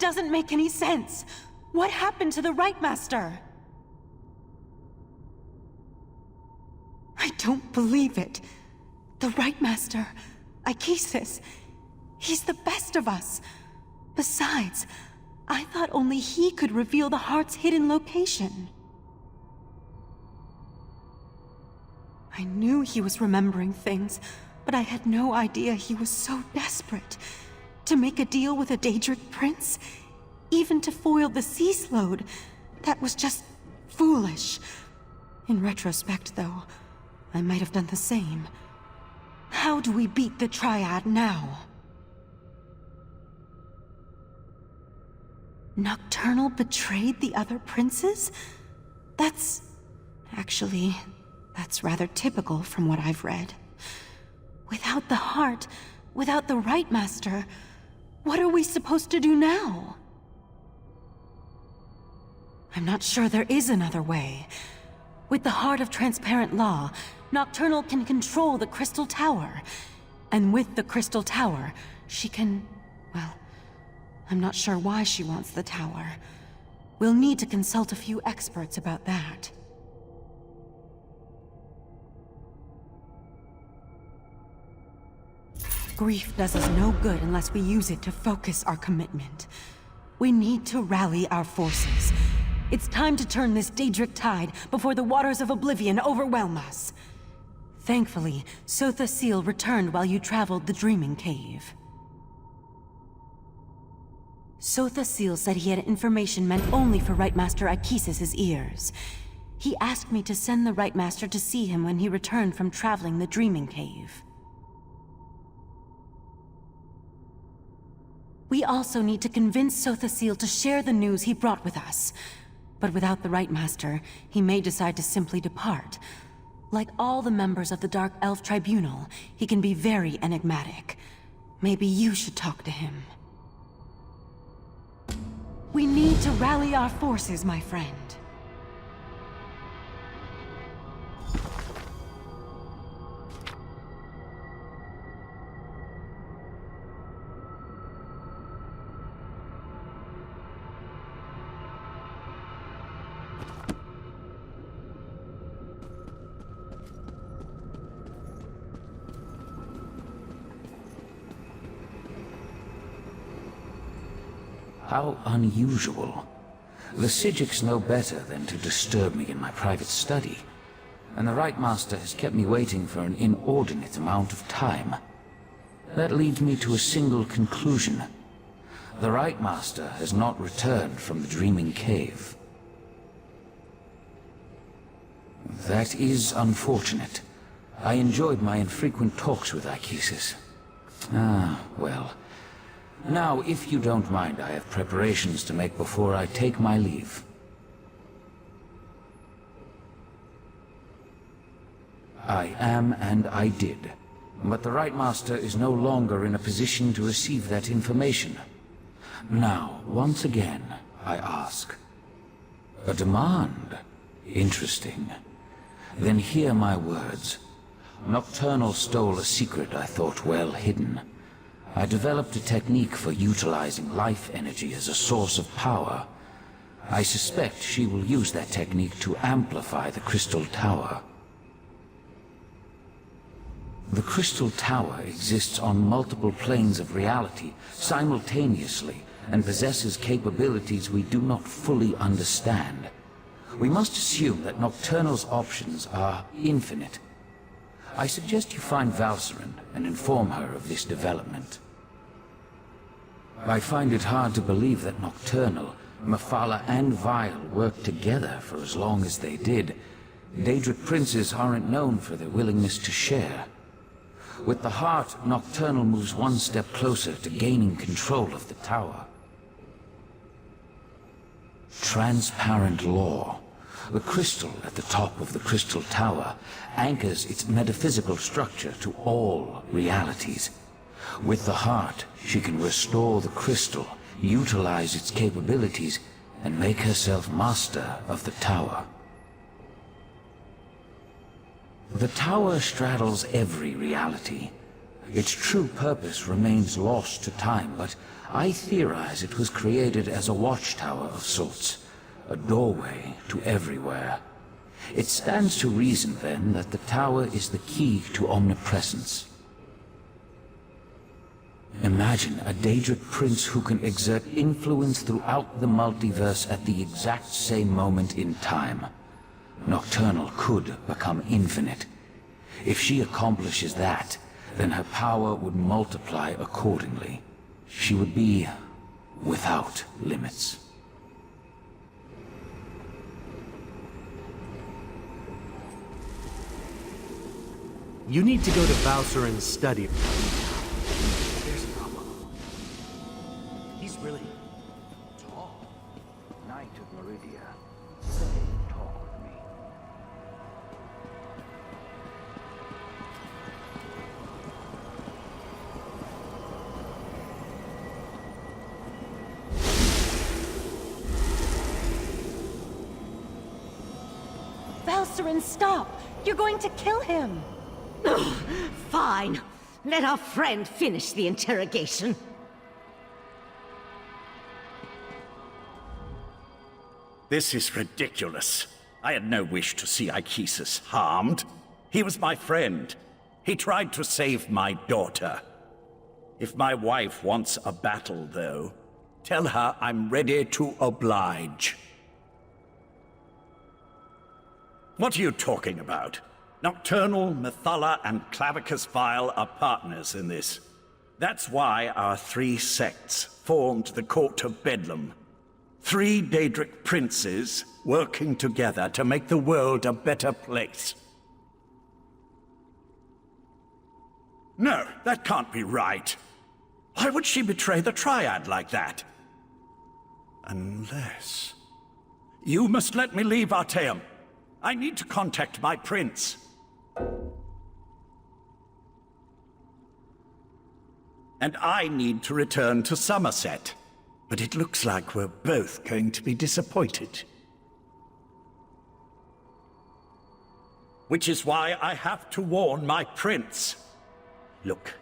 doesn't make any sense. What happened to the Right Master? I don't believe it. The Right Master, Aekisis, he's the best of us. Besides, I thought only he could reveal the heart's hidden location. I knew he was remembering things, but I had no idea he was so desperate. To make a deal with a Daedric Prince, even to foil the Sea Slode, that was just foolish. In retrospect, though, I might have done the same. How do we beat the Triad now? Nocturnal betrayed the other princes? That's rather typical from what I've read. Without the heart, without the Right Master, what are we supposed to do now? I'm not sure there is another way. With the Heart of Transparent Law, Nocturnal can control the Crystal Tower. And with the Crystal Tower, she can... well, I'm not sure why she wants the tower. We'll need to consult a few experts about that. Grief does us no good unless we use it to focus our commitment. We need to rally our forces. It's time to turn this Daedric tide before the waters of Oblivion overwhelm us. Thankfully, Sotha Seal returned while you traveled the Dreaming Cave. Sotha Seal said he had information meant only for Right Master Aekisis' ears. He asked me to send the Right Master to see him when he returned from traveling the Dreaming Cave. We also need to convince Sotha Seal to share the news he brought with us. But without the Right Master, he may decide to simply depart. Like all the members of the Dark Elf Tribunal, he can be very enigmatic. Maybe you should talk to him. We need to rally our forces, my friend. How unusual. The Psijics know better than to disturb me in my private study, and the Right Master has kept me waiting for an inordinate amount of time. That leads me to a single conclusion. The Right Master has not returned from the Dreaming Cave. That is unfortunate. I enjoyed my infrequent talks with Aekisis. Ah, well. Now, if you don't mind, I have preparations to make before I take my leave. I am, and I did. But the Right Master is no longer in a position to receive that information. Now, once again, I ask. A demand? Interesting. Then hear my words. Nocturnal stole a secret I thought well hidden. I developed a technique for utilizing life energy as a source of power. I suspect she will use that technique to amplify the Crystal Tower. The Crystal Tower exists on multiple planes of reality simultaneously and possesses capabilities we do not fully understand. We must assume that Nocturnal's options are infinite. I suggest you find Valcerin and inform her of this development. I find it hard to believe that Nocturnal, Mephala, and Vile worked together for as long as they did. Daedric princes aren't known for their willingness to share. With the heart, Nocturnal moves one step closer to gaining control of the tower. Transparent law. The crystal at the top of the Crystal Tower anchors its metaphysical structure to all realities. With the heart, she can restore the crystal, utilize its capabilities, and make herself master of the tower. The tower straddles every reality. Its true purpose remains lost to time, but I theorize it was created as a watchtower of sorts, a doorway to everywhere. It stands to reason, then, that the tower is the key to omnipresence. Imagine a Daedric Prince who can exert influence throughout the multiverse at the exact same moment in time. Nocturnal could become infinite. If she accomplishes that, then her power would multiply accordingly. She would be without limits. You need to go to Bowser and study. There's a problem. He's really Tall. Knight of Meridia. Say talk with me. Valcerin, stop! You're going to kill him! Fine. Let our friend finish the interrogation. This is ridiculous. I had no wish to see Ichesus harmed. He was my friend. He tried to save my daughter. If my wife wants a battle, though, tell her I'm ready to oblige. What are you talking about? Nocturnal, Mephala, and Clavicus Vile are partners in this. That's why our three sects formed the Court of Bedlam. 3 Daedric princes working together to make the world a better place. No, that can't be right. Why would she betray the Triad like that? Unless... You must let me leave Artaeum. I need to contact my prince. And I need to return to Summerset. But it looks like we're both going to be disappointed. Which is why I have to warn my prince. Look,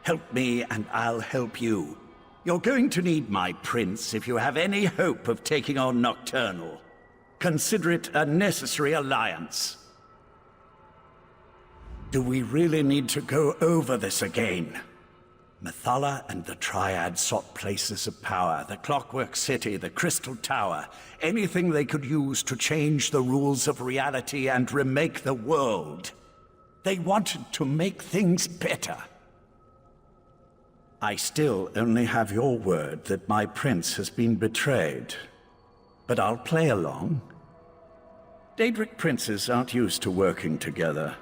help me and I'll help you. You're going to need my prince if you have any hope of taking on Nocturnal. Consider it a necessary alliance. Do we really need to go over this again? Mephala and the Triad sought places of power, the Clockwork City, the Crystal Tower, anything they could use to change the rules of reality and remake the world. They wanted to make things better. I still only have your word that my prince has been betrayed, but I'll play along. Daedric princes aren't used to working together.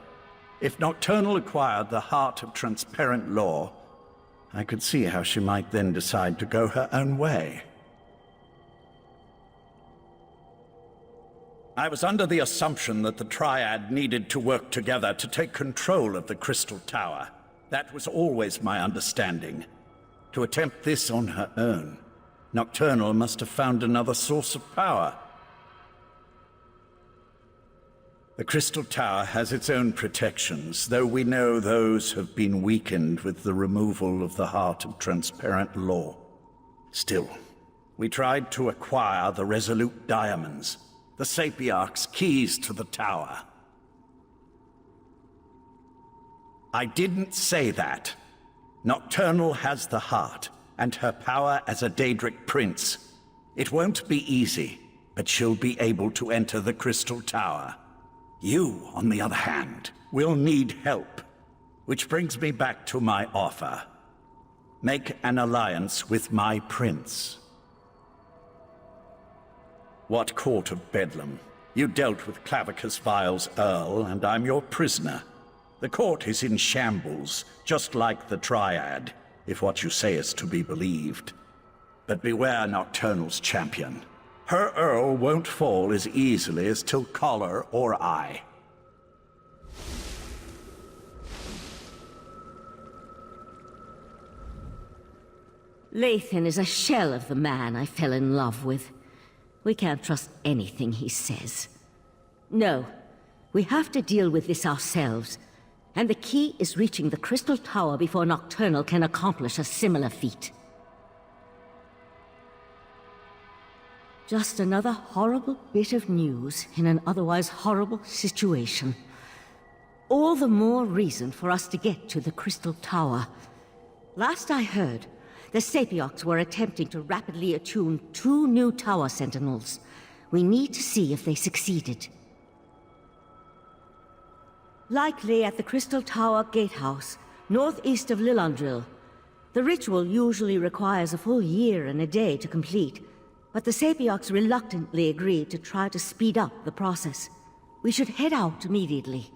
If Nocturnal acquired the heart of transparent law, I could see how she might then decide to go her own way. I was under the assumption that the Triad needed to work together to take control of the Crystal Tower. That was always my understanding. To attempt this on her own, Nocturnal must have found another source of power. The Crystal Tower has its own protections, though we know those have been weakened with the removal of the Heart of Transparent Law. Still, we tried to acquire the Resolute Diamonds, the Sapiarch's keys to the tower. I didn't say that. Nocturnal has the heart, and her power as a Daedric prince. It won't be easy, but she'll be able to enter the Crystal Tower. You, on the other hand, will need help. Which brings me back to my offer. Make an alliance with my prince. What Court of Bedlam? You dealt with Clavicus Vile's Earl, and I'm your prisoner. The court is in shambles, just like the Triad, if what you say is to be believed. But beware Nocturnal's champion. Her Earl won't fall as easily as Tilcaller or I. Lathan is a shell of the man I fell in love with. We can't trust anything he says. No, we have to deal with this ourselves. And the key is reaching the Crystal Tower before Nocturnal can accomplish a similar feat. Just another horrible bit of news in an otherwise horrible situation. All the more reason for us to get to the Crystal Tower. Last I heard, the Sapiocs were attempting to rapidly attune 2 new tower sentinels. We need to see if they succeeded. Likely at the Crystal Tower Gatehouse, northeast of Lillandril. The ritual usually requires a full year and a day to complete, but the Sapiocs reluctantly agreed to try to speed up the process. We should head out immediately.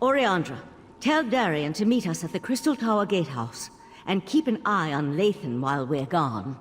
Oriandra, tell Darian to meet us at the Crystal Tower Gatehouse, and keep an eye on Lathan while we're gone.